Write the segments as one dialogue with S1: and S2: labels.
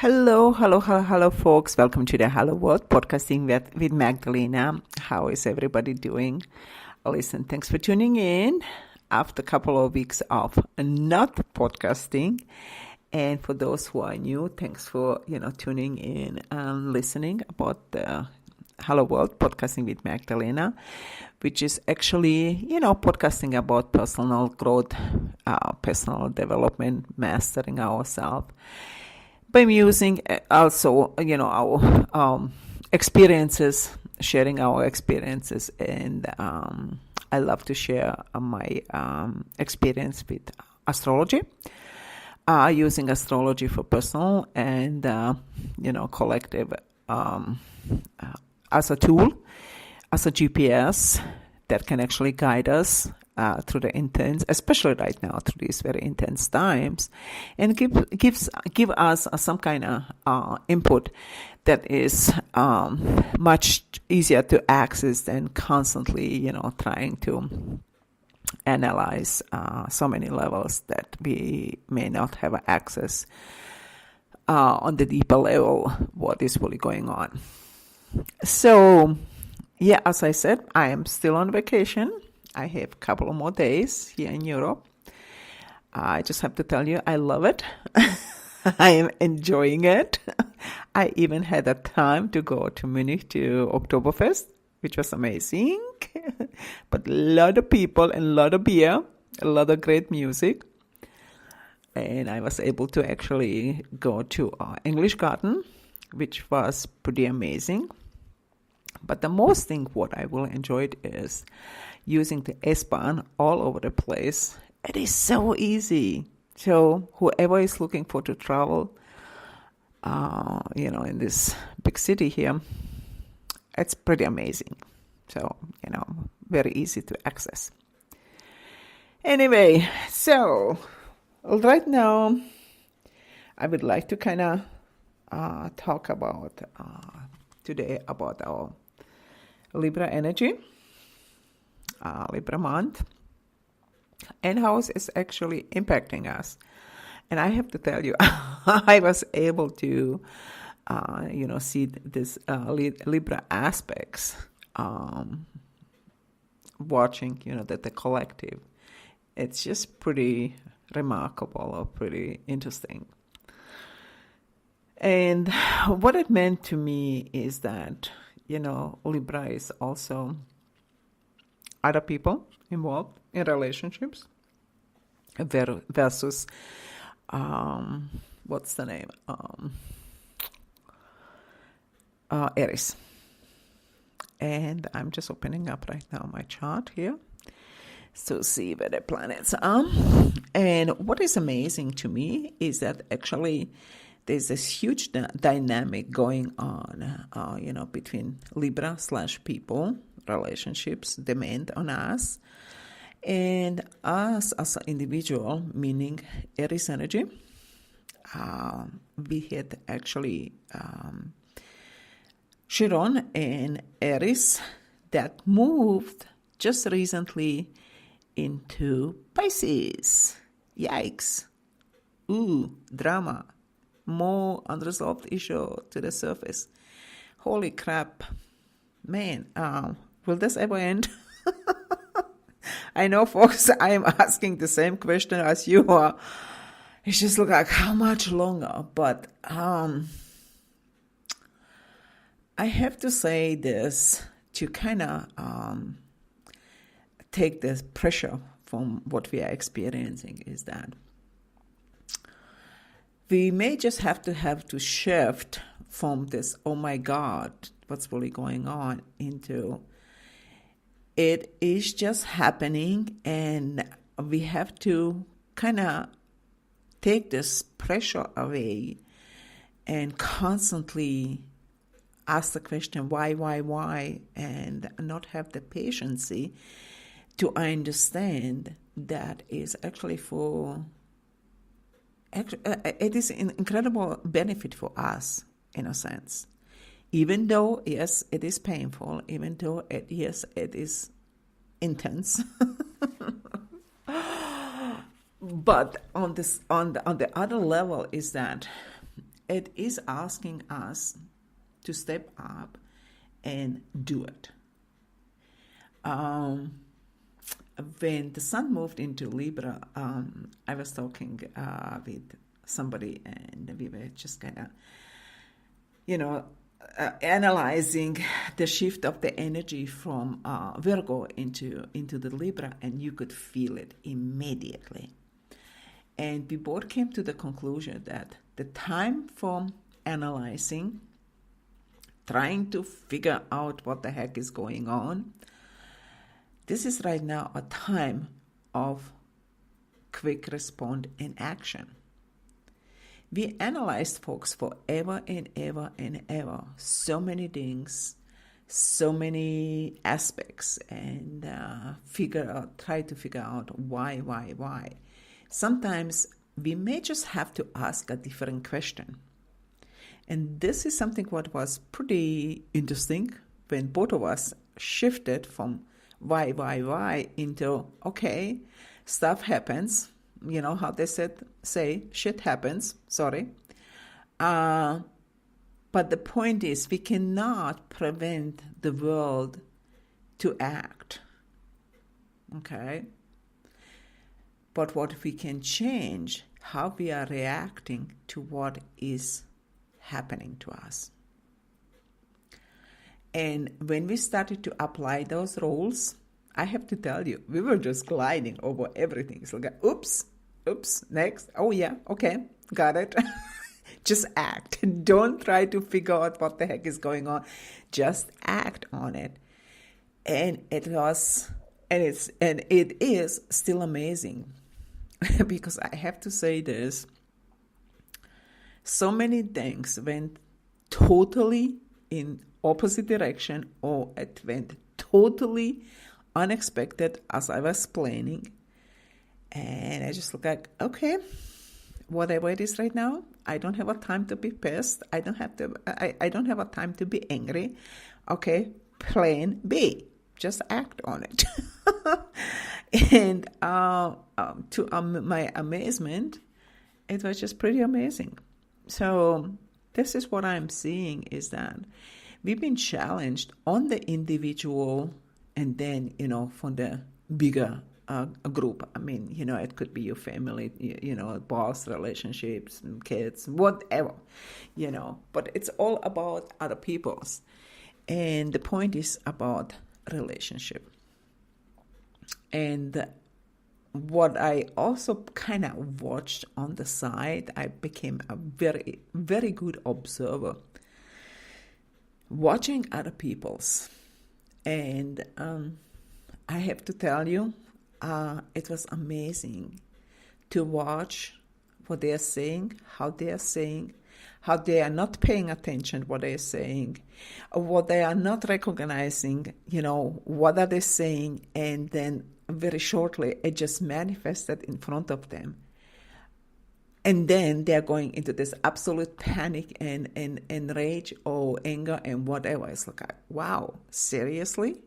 S1: Hello, folks. Welcome to the Hello World podcasting with Magdalena. How is everybody doing? Listen, thanks for tuning in after a couple of weeks of not podcasting. And for those who are new, thanks for, tuning in and listening about the Hello World podcasting with Magdalena, which is actually, podcasting about personal growth, personal development, mastering ourselves. By using also, our experiences, sharing our experiences. And I love to share my experience with astrology, using astrology for personal and, collective as a tool, as a GPS that can actually guide us through the intense, especially right now through these very intense times, and give us some kind of input that is much easier to access than constantly, trying to analyze so many levels that we may not have access on the deeper level what is really going on. So, yeah, as I said, I am still on vacation. I have a couple of more days here in Europe. I just have to tell you, I love it. I am enjoying it. I even had a time to go to Munich to Oktoberfest, which was amazing. But a lot of people and a lot of beer, a lot of great music. And I was able to actually go to English Garden, which was pretty amazing. But the most thing what I will enjoy is using the S-Bahn all over the place. It is so easy. So whoever is looking for to travel, in this big city here, it's pretty amazing. So, very easy to access. Anyway, so right now, I would like to kind of talk about today about our Libra energy, Libra month, and how it's actually impacting us. And I have to tell you, I was able to, see this Libra aspects, watching, the collective. It's just pretty remarkable or pretty interesting. And what it meant to me is that, Libra is also other people involved in relationships versus, what's the name? Aries. And I'm just opening up right now my chart here to see where the planets are. And what is amazing to me is that actually there's this huge dynamic going on, between Libra/people, relationships, demand on us, and us as an individual, meaning Aries energy. We had actually Chiron and Aries that moved just recently into Pisces. Yikes. Ooh, drama. More unresolved issue to the surface. Holy crap. Man, will this ever end? I know, folks, I am asking the same question as you are. It's just like, how much longer? But I have to say this to kind of take the pressure from what we are experiencing is that we may just have to shift from this, oh my God, what's really going on, into it is just happening, and we have to kind of take this pressure away and constantly ask the question, why, and not have the patience to understand that is actually it is an incredible benefit for us, in a sense. Even though, yes, it is painful, even though, it is intense. But on the other level is that it is asking us to step up and do it. When the sun moved into Libra, I was talking with somebody, and we were just kind of, analyzing the shift of the energy from Virgo into the Libra, and you could feel it immediately. And we both came to the conclusion that the time for analyzing, trying to figure out what the heck is going on, this is right now a time of quick response and action. We analyzed, folks, forever and ever and ever, so many things, so many aspects, and try to figure out why. Sometimes we may just have to ask a different question. And this is something what was pretty interesting when both of us shifted from why into, okay, stuff happens. You know how they say shit happens, sorry. But the point is, we cannot prevent the world to act, okay? But what we can change, how we are reacting to what is happening to us. And when we started to apply those rules, I have to tell you, we were just gliding over everything. It's like, oops, next. Oh yeah, okay, got it. Just act. Don't try to figure out what the heck is going on. Just act on it. And it is still amazing. Because I have to say this, so many things went totally in opposite direction, or it went totally unexpected as I was planning. And I just look like, okay, whatever it is right now, I don't have a time to be pissed. I don't have a time to be angry. Okay, plan B. Just act on it. And to my amazement, it was just pretty amazing. So this is what I'm seeing, is that we've been challenged on the individual, and then, from the bigger group. I mean, it could be your family, boss, relationships, kids, whatever, but it's all about other people's. And the point is about relationship. And what I also kind of watched on the side, I became a very, very good observer, watching other people's. And I have to tell you, it was amazing to watch what they are saying, how they are not paying attention what they are saying, what they are not recognizing, what are they saying, and then very shortly it just manifested in front of them. And then they're going into this absolute panic and rage or anger and whatever. It's like, wow, seriously?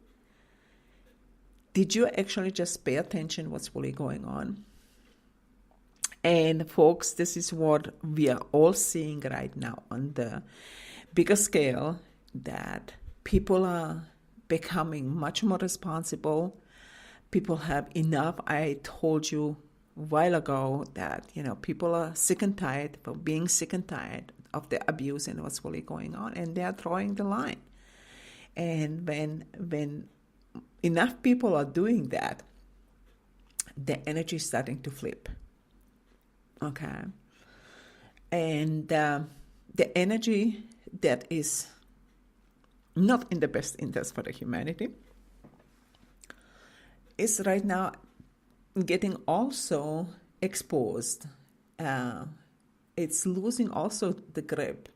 S1: Did you actually just pay attention what's really going on? And folks, this is what we are all seeing right now on the bigger scale, that people are becoming much more responsible. People have enough. I told you a while ago that, people are sick and tired of being sick and tired of the abuse and what's really going on, and they are drawing the line. And when enough people are doing that, the energy is starting to flip. Okay. And the energy that is not in the best interest for the humanity is right now getting also exposed. It's losing also the grip.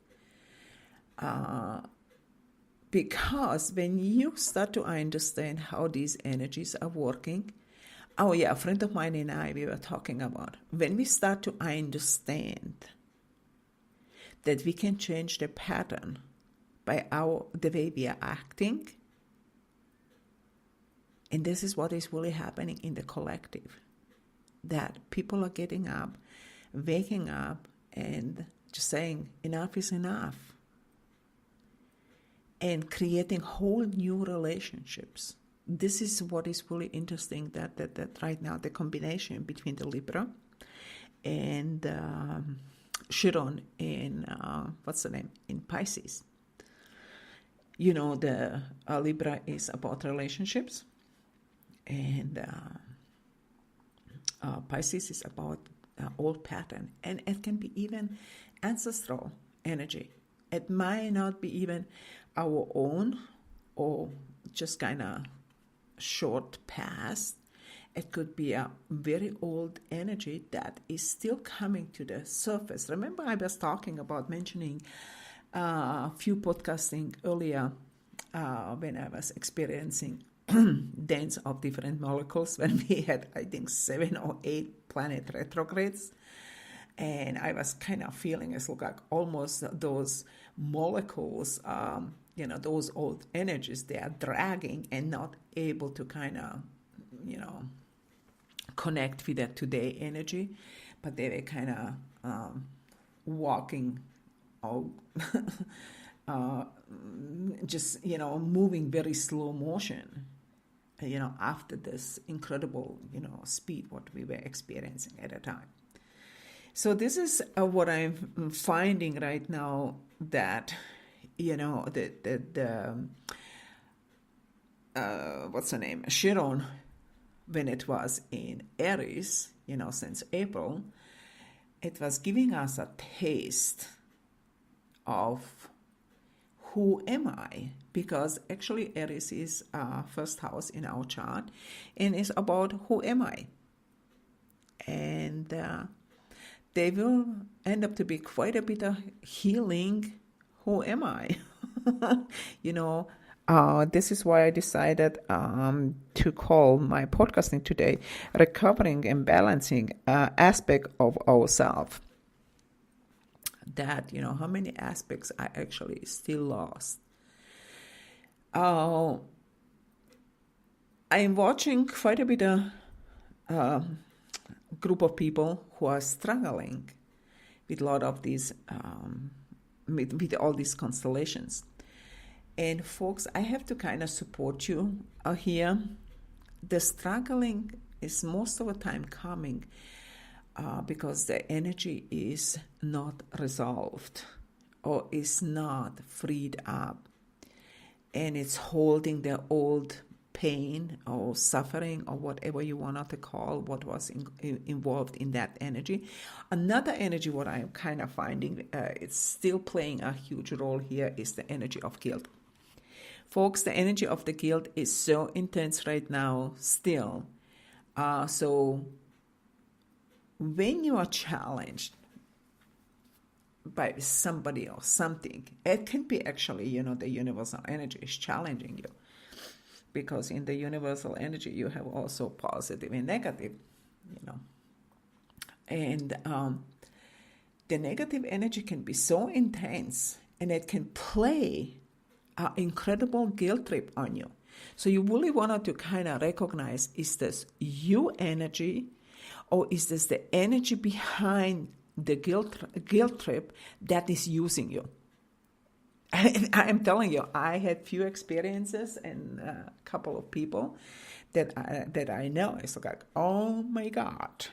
S1: Because when you start to understand how these energies are working, a friend of mine and I, we were talking about, when we start to understand that we can change the pattern by the way we are acting, and this is what is really happening in the collective, that people are getting up, waking up, and just saying enough is enough, and creating whole new relationships. This is what is really interesting, that right now the combination between the Libra and Chiron in, what's the name, in Pisces. The Libra is about relationships, and Pisces is about old pattern, and it can be even ancestral energy. It might not be even our own or just kind of short past. It could be a very old energy that is still coming to the surface. Remember, I was mentioning a few podcasting earlier when I was experiencing dance of different molecules, when we had, I think, 7 or 8 planet retrogrades. And I was kind of feeling it's like almost those molecules, those old energies, they are dragging and not able to kind of, connect with that today energy, but they were kind of walking out, just, moving very slow motion, after this incredible, speed what we were experiencing at a time. So this is what I'm finding right now, that, what's the name, Chiron, when it was in Aries, since April, it was giving us a taste of who am I? Because actually Aries is first house in our chart, and it's about who am I? And they will end up to be quite a bit of healing. Who am I? This is why I decided to call my podcasting today Recovering and Balancing Aspect of Ourselves. That, how many aspects are actually still lost. I am watching quite a bit of group of people who are struggling with a lot of these, with all these constellations. And folks, I have to kind of support you here. The struggling is most of the time coming because the energy is not resolved or is not freed up. And it's holding the old pain or suffering or whatever you want to call what was involved in that energy. Another energy, what I'm kind of finding, it's still playing a huge role here, is the energy of guilt. Folks, the energy of the guilt is so intense right now still. So when you are challenged by somebody or something, it can be actually, the universal energy is challenging you. Because in the universal energy, you have also positive and negative, And the negative energy can be so intense, and it can play an incredible guilt trip on you. So you really wanted to kind of recognize, is this you energy, or is this the energy behind the guilt trip that is using you? I'm telling you, I had few experiences and a couple of people that I know. It's like, oh my God,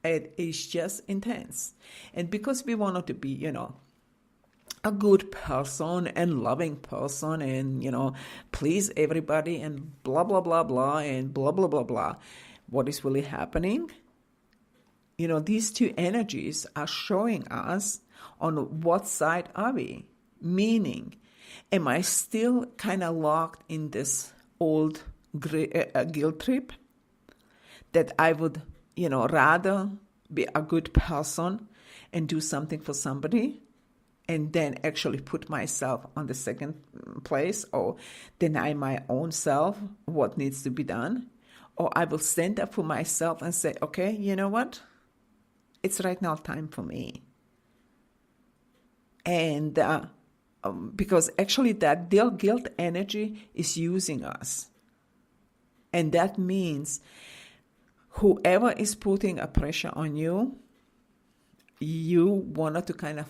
S1: it is just intense. And because we wanted to be, a good person and loving person and, please everybody and blah, blah, blah, blah, and blah, blah, blah, blah. What is really happening? These two energies are showing us on what side are we? Meaning, am I still kind of locked in this old guilt trip that I would, rather be a good person and do something for somebody and then actually put myself on the second place or deny my own self what needs to be done? Or I will stand up for myself and say, okay, you know what? It's right now time for me. And because actually that guilt energy is using us. And that means whoever is putting a pressure on you, you wanted to kind of